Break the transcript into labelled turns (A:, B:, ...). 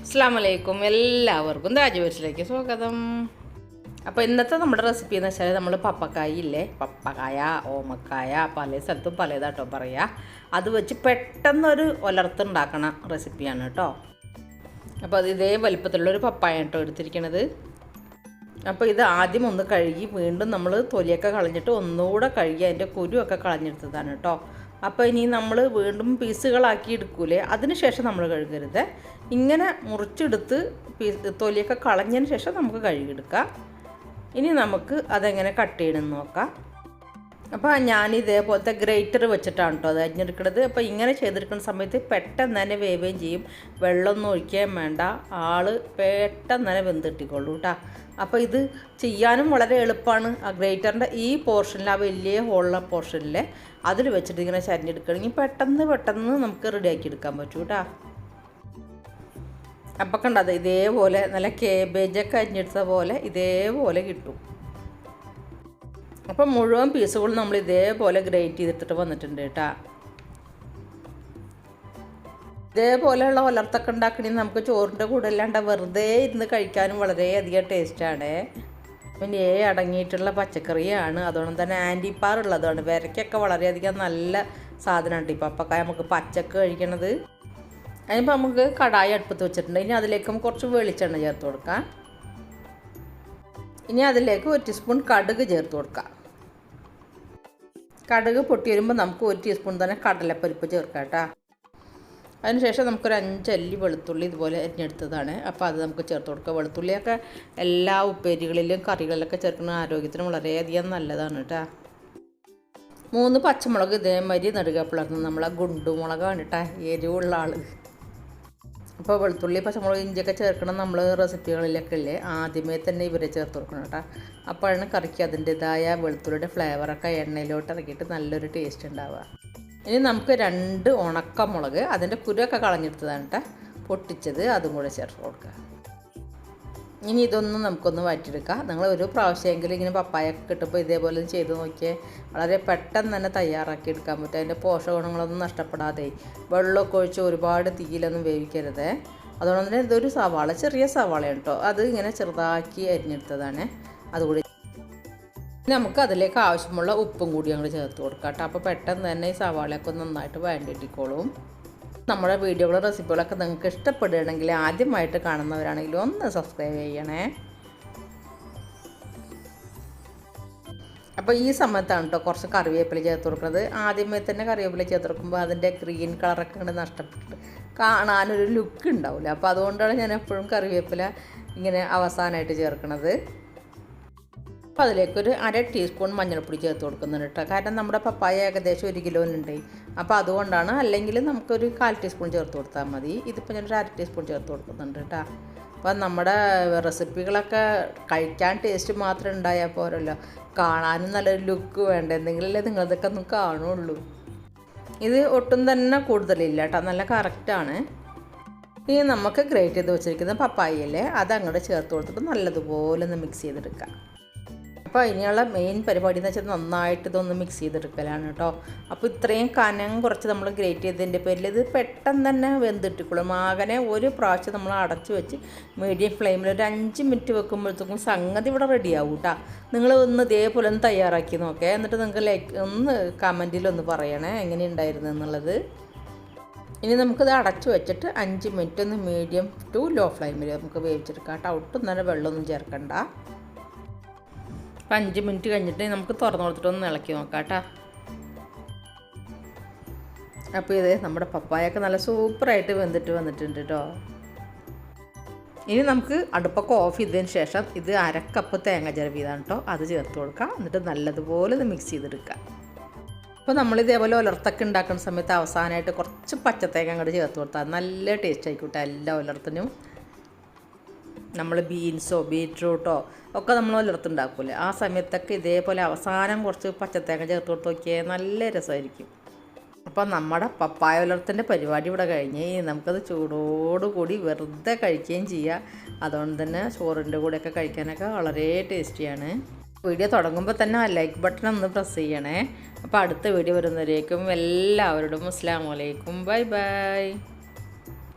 A: അസ്സലാമു അലൈക്കും. എല്ലാവർക്കും താജുവേഴ്സിലേക്ക് സ്വാഗതം. അപ്പോൾ ഇന്നത്തെ നമ്മുടെ റെസിപ്പി എന്ന് വെച്ചാൽ നമ്മൾ പപ്പക്കായ ഇല്ലേ, പപ്പക്കായ ഓമക്കായ പല സ്ഥലത്തും പലതാട്ടോ പറയുക, അത് വെച്ച് പെട്ടെന്നൊരു ഒലർത്തുണ്ടാക്കണ റെസിപ്പിയാണ് കേട്ടോ. അപ്പോൾ അത് ഇതേ വലിപ്പത്തിലുള്ളൊരു പപ്പായ കേട്ടോ എടുത്തിരിക്കണത്. അപ്പോൾ ഇത് ആദ്യം ഒന്ന് കഴുകി വീണ്ടും നമ്മൾ തൊലിയൊക്കെ കളഞ്ഞിട്ട് ഒന്നുകൂടെ കഴുകി അതിൻ്റെ കുരുവൊക്കെ കളഞ്ഞെടുത്തതാണ് കേട്ടോ. അപ്പോൾ ഇനി നമ്മൾ വീണ്ടും പീസുകളാക്കി എടുക്കൂലേ, അതിന് ശേഷം നമ്മൾ കഴുകരുത്. ഇങ്ങനെ മുറിച്ചെടുത്ത് തൊലിയൊക്കെ കളഞ്ഞതിന് ശേഷം നമുക്ക് കഴുകിയെടുക്കാം. ഇനി നമുക്ക് അതെങ്ങനെ കട്ട് ചെയ്യണമെന്ന് നോക്കാം. അപ്പോൾ ഞാൻ ഇതേപോലത്തെ ഗ്രേറ്റർ വെച്ചിട്ടാണ് കേട്ടോ അത് അരിഞ്ഞെടുക്കുന്നത്. അപ്പോൾ ഇങ്ങനെ ചെയ്തെടുക്കുന്ന സമയത്ത് പെട്ടെന്ന് തന്നെ വേവുകയും ചെയ്യും, വെള്ളമൊന്നും ഒഴിക്കുകയും വേണ്ട, പെട്ടെന്ന് തന്നെ വെന്തിട്ടിക്കൊള്ളൂ കേട്ടോ. അപ്പോൾ ഇത് ചെയ്യാനും വളരെ എളുപ്പമാണ്. ആ ഗ്രേറ്ററിൻ്റെ ഈ പോർഷനിൽ, ആ വലിയ ഹോളുള്ള പോർഷനിൽ അതിൽ വെച്ചിട്ട് ഇങ്ങനെ ചരിഞ്ഞെടുക്കുകയാണെങ്കിൽ പെട്ടെന്ന് നമുക്ക് റെഡിയാക്കി എടുക്കാൻ പറ്റും കേട്ടോ. അപ്പം കണ്ടത് ഇതേപോലെ നല്ല കേബേജൊക്കെ അരിഞ്ഞെടുത്ത പോലെ ഇതേപോലെ കിട്ടും. അപ്പം മുഴുവൻ പീസുകളും നമ്മൾ ഇതേപോലെ ഗ്രേറ്റ് ചെയ്തിട്ട് വന്നിട്ടുണ്ട് കേട്ടോ. ഇതേപോലെയുള്ള ഒലർത്തൊക്കെ ഉണ്ടാക്കണമെങ്കിൽ നമുക്ക് ചോറിൻ്റെ കൂടെ അല്ലാണ്ട് വെറുതെ ഇരുന്ന് കഴിക്കാനും വളരെയധികം ടേസ്റ്റാണ്. പിന്നെ അടങ്ങിയിട്ടുള്ള പച്ചക്കറിയാണ്, അതുകൊണ്ട് തന്നെ ആൻറ്റിപ്പാർ ഉള്ളതാണ്. വിരയ്ക്കൊക്കെ വളരെയധികം നല്ല സാധനമാണ് ഈ പപ്പക്കായ നമുക്ക് പച്ചക്ക് കഴിക്കണത്. അതിനിപ്പോൾ നമുക്ക് കടായി അടുപ്പത്ത് വെച്ചിട്ടുണ്ട്. ഇനി അതിലേക്ക് കുറച്ച് വെളിച്ചെണ്ണ ചേർത്ത് കൊടുക്കാം. ഇനി അതിലേക്ക് 1 ടീസ്പൂൺ കടുക് ചേർത്ത് കൊടുക്കാം. കടുക് പൊട്ടി വരുമ്പോൾ നമുക്ക് 1 ടീസ്പൂൺ തന്നെ കടലപ്പരിപ്പ് ചേർക്കാം കേട്ടോ. അതിനുശേഷം നമുക്കൊരു 5 അല്ലി വെളുത്തുള്ളി ഇതുപോലെ അരിഞ്ഞെടുത്തതാണ്. അപ്പോൾ അത് നമുക്ക് ചേർത്ത് കൊടുക്കുക. വെളുത്തുള്ളിയൊക്കെ എല്ലാ ഉപ്പേരികളിലും കറികളിലൊക്കെ ചേർക്കുന്ന ആരോഗ്യത്തിന് വളരെയധികം നല്ലതാണ് കേട്ടോ. 3 പച്ചമുളക് ഇതേമാതിരി നടുക പിളർന്ന് നമ്മളെ ഗുണ്ടുമുളകാണ് കേട്ടോ, എരിവുള്ള ആൾ. അപ്പോൾ വെളുത്തുള്ളി പച്ചമുളക് ഇഞ്ചിയൊക്കെ ചേർക്കണം നമ്മൾ റെസിപ്പികളിലൊക്കെ ഇല്ലേ, ആദ്യമേ തന്നെ ഇവരെ ചേർത്ത് കൊടുക്കണം കേട്ടോ. അപ്പോഴാണ് കറിക്ക് അതിൻ്റെതായ വെളുത്തുള്ളിയുടെ ഫ്ലേവറൊക്കെ എണ്ണയിലോട്ട് ഇറക്കിയിട്ട് നല്ലൊരു ടേസ്റ്റ് ഉണ്ടാവുക. ഇനി നമുക്ക് 2 ഉണക്കമുളക് അതിൻ്റെ കുരുവൊക്കെ കളഞ്ഞെടുത്തതാണ് കേട്ടോ, പൊട്ടിച്ചത്, അതും കൂടെ ചേർത്ത് കൊടുക്കുക. ഇനി ഇതൊന്നും നമുക്കൊന്ന് വഴറ്റിയെടുക്കാം. നിങ്ങൾ ഒരു പ്രാവശ്യമെങ്കിലും ഇങ്ങനെ പപ്പായൊക്കെ കിട്ടുമ്പോൾ ഇതേപോലെ ചെയ്ത് നോക്കിയാൽ വളരെ പെട്ടെന്ന് തന്നെ തയ്യാറാക്കി എടുക്കാൻ പറ്റും. അതിൻ്റെ പോഷകഗുണങ്ങളൊന്നും നഷ്ടപ്പെടാതെ വെള്ളമൊക്കെ ഒഴിച്ച് ഒരുപാട് തീയിലൊന്നും വേവിക്കരുത്. അതുകൊണ്ട് തന്നെ ഇതൊരു സവാള, ചെറിയ സവാളയാണ് കേട്ടോ, അത് ഇങ്ങനെ ചെറുതാക്കി അരിഞ്ഞെടുത്തതാണ്. അതുകൂടി നമുക്ക് അതിലേക്ക് ആവശ്യമുള്ള ഉപ്പും കൂടി ഞങ്ങൾ ചേർത്ത് കൊടുക്കാം കേട്ടോ. അപ്പോൾ പെട്ടെന്ന് തന്നെ ഈ സവാളയൊക്കെ നന്നായിട്ട് വഴണ്ടിട്ടിക്കോളും. നമ്മുടെ വീഡിയോകളും റെസിപ്പികളൊക്കെ നിങ്ങൾക്ക് ഇഷ്ടപ്പെടുകയാണെങ്കിൽ ആദ്യമായിട്ട് കാണുന്നവരാണെങ്കിൽ ഒന്ന് സബ്സ്ക്രൈബ് ചെയ്യണേ. അപ്പോൾ ഈ സമയത്താണ് കേട്ടോ കുറച്ച് കറിവേപ്പില ചേർത്ത് കൊടുക്കുന്നത്. ആദ്യമേ തന്നെ കറിവേപ്പില ചേർത്ത് കൊടുക്കുമ്പോൾ അതിൻ്റെ ഗ്രീൻ കളറൊക്കെ കണ്ട് നഷ്ടപ്പെട്ടിട്ട് കാണാനൊരു ലുക്ക് ഉണ്ടാവില്ല. അപ്പോൾ അതുകൊണ്ടാണ് ഞാൻ എപ്പോഴും കറിവേപ്പില ഇങ്ങനെ അവസാനമായിട്ട് ചേർക്കുന്നത്. അപ്പോൾ അതിലേക്കൊരു 1/2 ടീസ്പൂൺ മഞ്ഞൾപ്പൊടി ചേർത്ത് കൊടുക്കുന്നുണ്ട് കേട്ടോ. കാരണം നമ്മുടെ പപ്പായ ഏകദേശം 1 കിലോനുണ്ട്. അപ്പോൾ അതുകൊണ്ടാണ്, അല്ലെങ്കിൽ നമുക്കൊരു 1/4 ടീസ്പൂൺ ചേർത്ത് കൊടുത്താൽ മതി. ഇതിപ്പോൾ ഞാനൊരു 1/2 ടീസ്പൂൺ ചേർത്ത് കൊടുക്കുന്നുണ്ട് കേട്ടോ. അപ്പം നമ്മുടെ റെസിപ്പികളൊക്കെ കഴിക്കാൻ ടേസ്റ്റ് മാത്രം ഉണ്ടായാൽ പോരല്ലോ, കാണാനും നല്ലൊരു ലുക്ക് വേണ്ട, എന്തെങ്കിലല്ലേ നിങ്ങളതൊക്കെ ഒന്ന് കാണുള്ളൂ. ഇത് ഒട്ടും തന്നെ കൂടുതലില്ല കേട്ടോ, നല്ല കറക്റ്റാണ്. ഇനി നമുക്ക് ഗ്രേറ്റ് ചെയ്ത് വെച്ചിരിക്കുന്ന പപ്പായല്ലേ അത് അങ്ങോട്ട് ചേർത്ത് കൊടുത്തിട്ട് നല്ലതുപോലെ ഒന്ന് മിക്സ് ചെയ്തെടുക്കാം. അപ്പോൾ ഇനിയുള്ള മെയിൻ പരിപാടി എന്ന് വെച്ചാൽ നന്നായിട്ട് ഇതൊന്ന് മിക്സ് ചെയ്തെടുക്കലാണ് കേട്ടോ. അപ്പോൾ ഇത്രയും കനം കുറച്ച് നമ്മൾ ഗ്രേറ്റ് ചെയ്തതിൻ്റെ പേരിൽ ഇത് പെട്ടെന്ന് തന്നെ വെന്തിട്ടിക്കോളും. ആകനെ ഒരു പ്രാവശ്യം നമ്മൾ അടച്ച് വെച്ച് മീഡിയം ഫ്ലെയിമിൽ ഒരു 5 മിനിറ്റ് വെക്കുമ്പോഴത്തേക്കും സംഗതി ഇവിടെ റെഡിയാവും കേട്ടോ. നിങ്ങൾ ഒന്ന് ഇതേപോലെ ഒന്ന് തയ്യാറാക്കി നോക്കേ, എന്നിട്ട് നിങ്ങൾക്ക് ഒന്ന് കമൻറ്റിലൊന്ന് പറയണേ എങ്ങനെയുണ്ടായിരുന്നു എന്നുള്ളത്. ഇനി നമുക്കിത് അടച്ച് വെച്ചിട്ട് 5 മിനിറ്റ് ഒന്ന് മീഡിയം ടു ലോ ഫ്ലെയിമിൽ നമുക്ക് വേവിച്ചെടുക്കാം കേട്ടോ. ഒട്ടും തന്നെ വെള്ളമൊന്നും ചേർക്കണ്ട. 5 മിനിറ്റ് കഴിഞ്ഞിട്ട് നമുക്ക് തുറന്നു കൊടുത്തിട്ട് ഒന്ന് ഇളക്കി നോക്കാം കേട്ടോ. അപ്പോൾ ഇത് നമ്മുടെ പപ്പായൊക്കെ നല്ല സൂപ്പറായിട്ട് വന്നിട്ടുണ്ട് കേട്ടോ. ഇനി നമുക്ക് അടുപ്പൊക്കെ ഓഫ് ചെയ്തതിന് ശേഷം ഇത് 1/2 കപ്പ് തേങ്ങ ചിരവിയതാണ് കേട്ടോ, അത് ചേർത്ത് കൊടുക്കാം. എന്നിട്ട് നല്ലതുപോലെ ഇത് മിക്സ് ചെയ്തെടുക്കാം. അപ്പോൾ നമ്മളിതേപോലെ ഒലർത്തൊക്കെ ഉണ്ടാക്കുന്ന സമയത്ത് അവസാനമായിട്ട് കുറച്ച് പച്ചത്തേങ്ങ അങ്ങോട്ട് ചേർത്ത് കൊടുത്താൽ നല്ല ടേസ്റ്റ് ആയിക്കോട്ടെ എല്ലാ ഒലർത്തിനും. നമ്മൾ ബീൻസോ ബീറ്റ്റൂട്ടോ ഒക്കെ നമ്മൾ ഒലർത്തുണ്ടാക്കൂലേ, ആ സമയത്തൊക്കെ ഇതേപോലെ അവസാനം കുറച്ച് പച്ചത്തേങ്ങ ചേർത്ത് കൊടുത്ത് നോക്കിയാൽ നല്ല രസമായിരിക്കും. അപ്പോൾ നമ്മുടെ പപ്പായ ഒലർത്തിൻ്റെ പരിപാടി ഇവിടെ കഴിഞ്ഞ് നമുക്കത് ചൂടോടുകൂടി വെറുതെ കഴിക്കുകയും ചെയ്യാം. അതുകൊണ്ട് തന്നെ ചോറിൻ്റെ കൂടെയൊക്കെ കഴിക്കാനൊക്കെ വളരെ ടേസ്റ്റിയാണ്. വീഡിയോ തുടങ്ങുമ്പോൾ തന്നെ ആ ലൈക്ക് ബട്ടൺ ഒന്ന് പ്രസ് ചെയ്യണേ. അപ്പോൾ അടുത്ത വീഡിയോ വരുന്നവരേക്കും എല്ലാവരോടും അസ്സലാമു അലൈക്കും, ബൈ ബൈ.